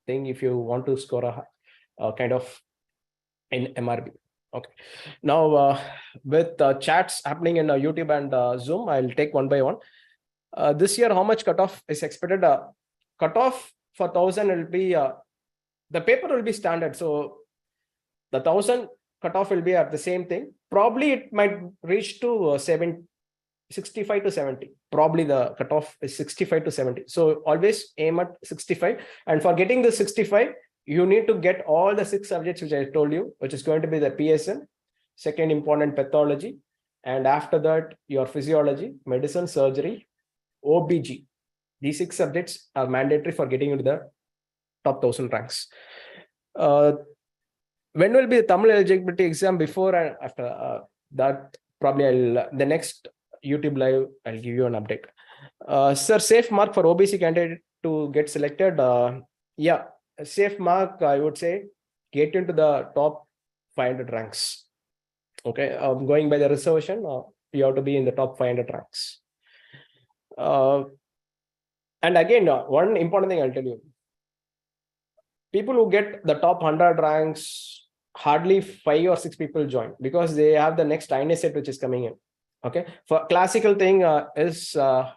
thing if you want to score a kind of in MRB. Okay. Now, with chats happening in YouTube and Zoom, I'll take one by one. This year, how much cutoff is expected? Cutoff for 1,000 will be, the paper will be standard. So the 1,000 cutoff will be at the same thing. Probably it might reach to 65 to 70. Probably the cutoff is 65 to 70. So always aim at 65. And for getting the 65, you need to get all the 6 subjects which I told you, which is going to be the PSM, second important pathology, and after that your physiology, medicine, surgery, OBG. These 6 subjects are mandatory for getting into the top 1,000 ranks. When will be the Tamil eligibility exam? Before and after that? Probably the next YouTube live, I'll give you an update. Sir, safe mark for OBC candidate to get selected? Yeah, a safe mark, I would say, get into the top 500 ranks. Okay, going by the reservation, you have to be in the top 500 ranks. And again, one important thing I'll tell you. People who get the top 100 ranks, hardly 5 or 6 people join because they have the next INA set which is coming in. Okay, for classical thing is I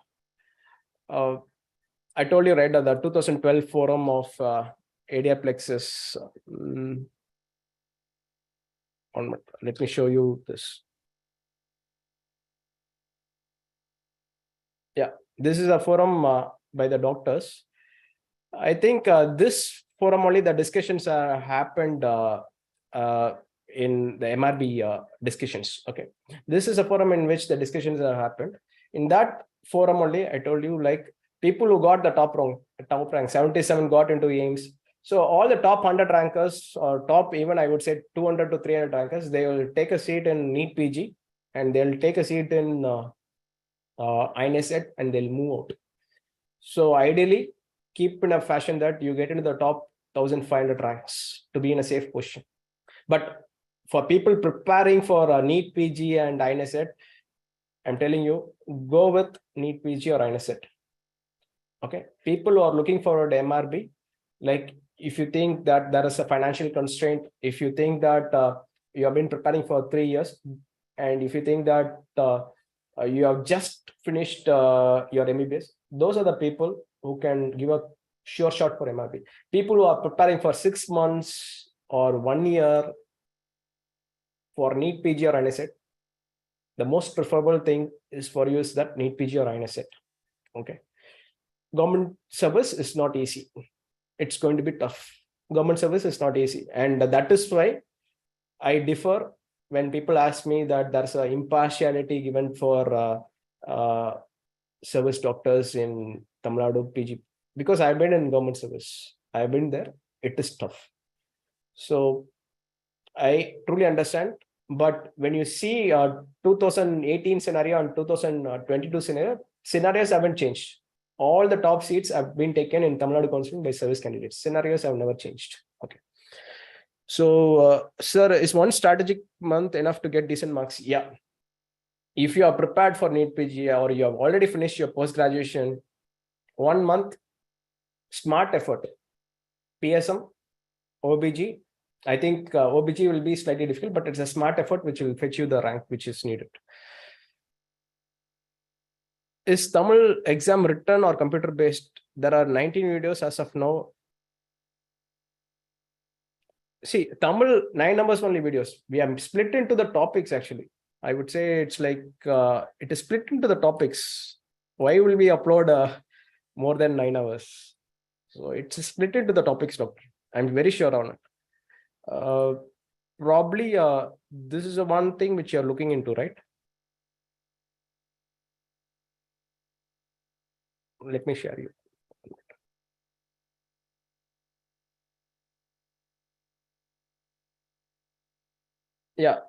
told you right that the 2012 forum of Adiaplexus. Let me show you this. Yeah, this is a forum by the doctors. I think this forum only the discussions happened in the MRB discussions. Okay, this is a forum in which the discussions happened. In that forum only, I told you, like, people who got the top rank, 77 got into AIIMS. So all the top 100 rankers or top, even I would say 200 to 300 rankers, they will take a seat in NEET-PG and they'll take a seat in INA set and they'll move out. So ideally, keep in a fashion that you get into the top 1,500 ranks to be in a safe position. But for people preparing for NEET-PG and INA set, I'm telling you, go with NEET-PG or INA set. Okay, people who are looking forward to MRB, like if you think that there is a financial constraint, if you think that you have been preparing for 3 years, and if you think that you have just finished your MBBS, those are the people who can give a sure shot for MRB. People who are preparing for 6 months or 1 year for NEET-PG or INA set, the most preferable thing is for you is that NEET-PG or INA set. Okay. Government service is not easy. It's going to be tough. Government service is not easy. And that is why I differ when people ask me that there's an impartiality given for service doctors in Tamil Nadu PG. Because I've been in government service. I've been there. It is tough. So I truly understand. But when you see 2018 scenario and 2022 scenarios haven't changed. All the top seats have been taken in Tamil Nadu counseling by service candidates. Scenarios have never changed. Okay. So, sir, is one strategic month enough to get decent marks? Yeah. If you are prepared for NEET-PG or you have already finished your post-graduation, 1 month, smart effort. PSM, OBG. I think OBG will be slightly difficult, but it's a smart effort which will fetch you the rank which is needed. Is Tamil exam written or computer based? There are 19 videos as of now. See, Tamil 9 numbers only videos. We have split into the topics actually. I would say it's like it is split into the topics. Why will we upload more than 9 hours? So it's split into the topics, doctor. I'm very sure on it. Probably this is the one thing which you're looking into, right? Let me share you. Yeah.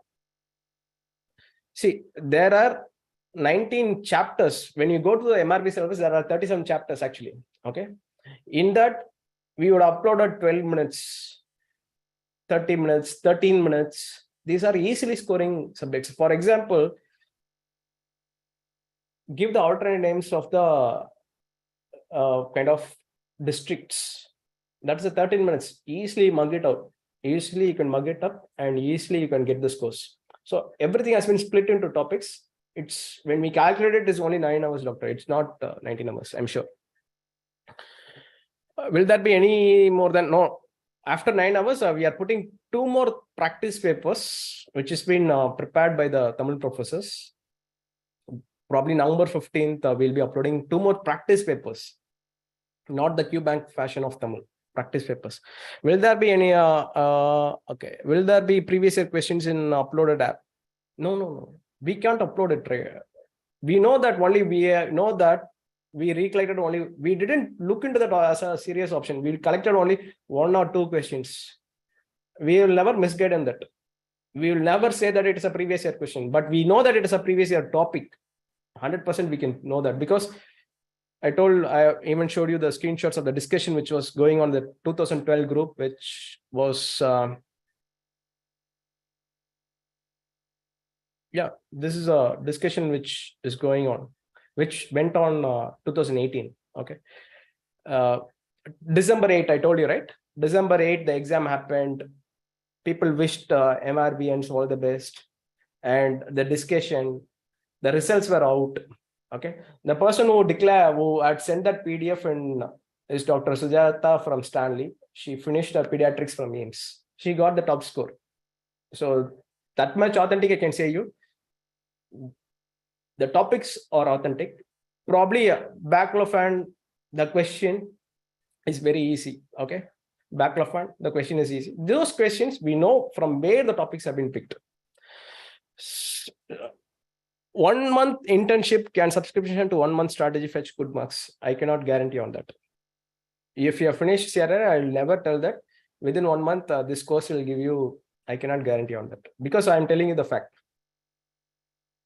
See, there are 19 chapters. When you go to the MRB service, there are 37 chapters actually. Okay. In that, we would upload at 12 minutes, 30 minutes, 13 minutes. These are easily scoring subjects. For example, give the alternate names of the kind of districts. That's the 13 minutes. Easily mug it out. Easily you can mug it up and easily you can get the scores. So everything has been split into topics. It's when we calculate it, is only 9 hours, doctor. It's not 19 hours, I'm sure. Will that be any more than? No. After 9 hours, we are putting 2 more practice papers, which has been prepared by the Tamil professors. Probably November 15th, we'll be uploading 2 more practice papers, not the Q bank fashion of Tamil. Practice papers. Will there be any okay, will there be previous year questions in uploaded app? No, we can't upload it. We know that only we know that we recollected only, we didn't look into that as a serious option. We collected only 1 or 2 questions. We will never misguide in that. We will never say that it is a previous year question, but we know that it is a previous year topic. 100% we can know that, because I even showed you the screenshots of the discussion which was going on the 2012 group, which was yeah, this is a discussion which is going on, which went on 2018. Okay. December 8, I told you, right? December 8, the exam happened. People wished MRB and all the best. And the discussion, the results were out. Okay. The person who had sent that PDF in is Dr. Sujata from Stanley. She finished her pediatrics from AIMS. She got the top score. So that much authentic I can say you. The topics are authentic. Probably baclofen, the question is very easy. Okay. Baclofen, the question is easy. Those questions we know from where the topics have been picked. 1 month internship can subscription to 1 month strategy fetch good marks. I cannot guarantee on that. If you have finished CRR, I will never tell that within 1 month this course will give you. I cannot guarantee on that, because I am telling you the fact.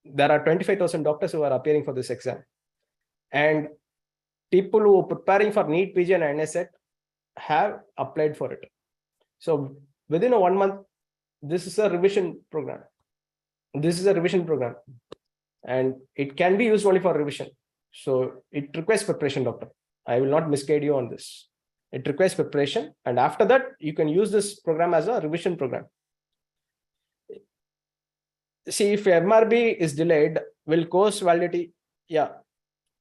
There are 25,000 doctors who are appearing for this exam, and people who are preparing for NEET-PG and NSET have applied for it. So within a 1 month, this is a revision program. This is a revision program, and it can be used only for revision. So it requires preparation, doctor. I will not misguide you on this. It requires preparation, and after that, you can use this program as a revision program. See, if MRB is delayed, will course validity? Yeah.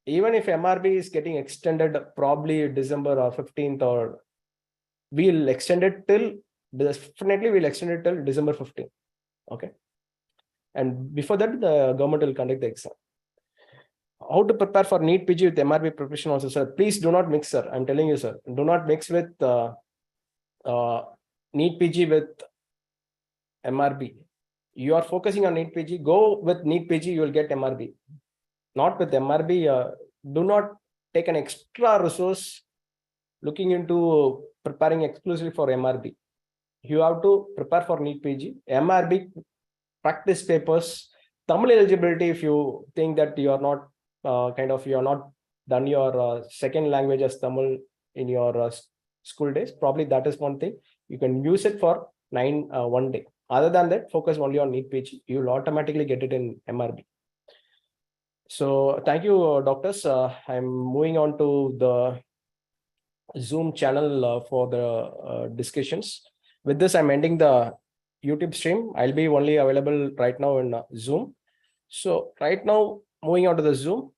Even if MRB is getting extended, probably December or 15th, or we'll extend it till, definitely we'll extend it till December 15th. Okay. And before that, the government will conduct the exam. How to prepare for NEET-PG with MRB preparation also, sir? Please do not mix, sir. I'm telling you, sir. Do not mix with NEET-PG with MRB. You are focusing on NEET-PG. Go with NEET-PG, you will get MRB. Not with MRB. Do not take an extra resource looking into preparing exclusively for MRB. You have to prepare for NEET-PG. MRB practice papers, Tamil eligibility. If you think that you are not you are not done your second language as Tamil in your school days, probably that is one thing. You can use it for 1 day. Other than that, focus only on NEET-PG. You will automatically get it in MRB. So thank you, doctors. I'm moving on to the Zoom channel for the discussions. With this, I'm ending the YouTube stream. I'll be only available right now in Zoom. So right now, moving on to the Zoom.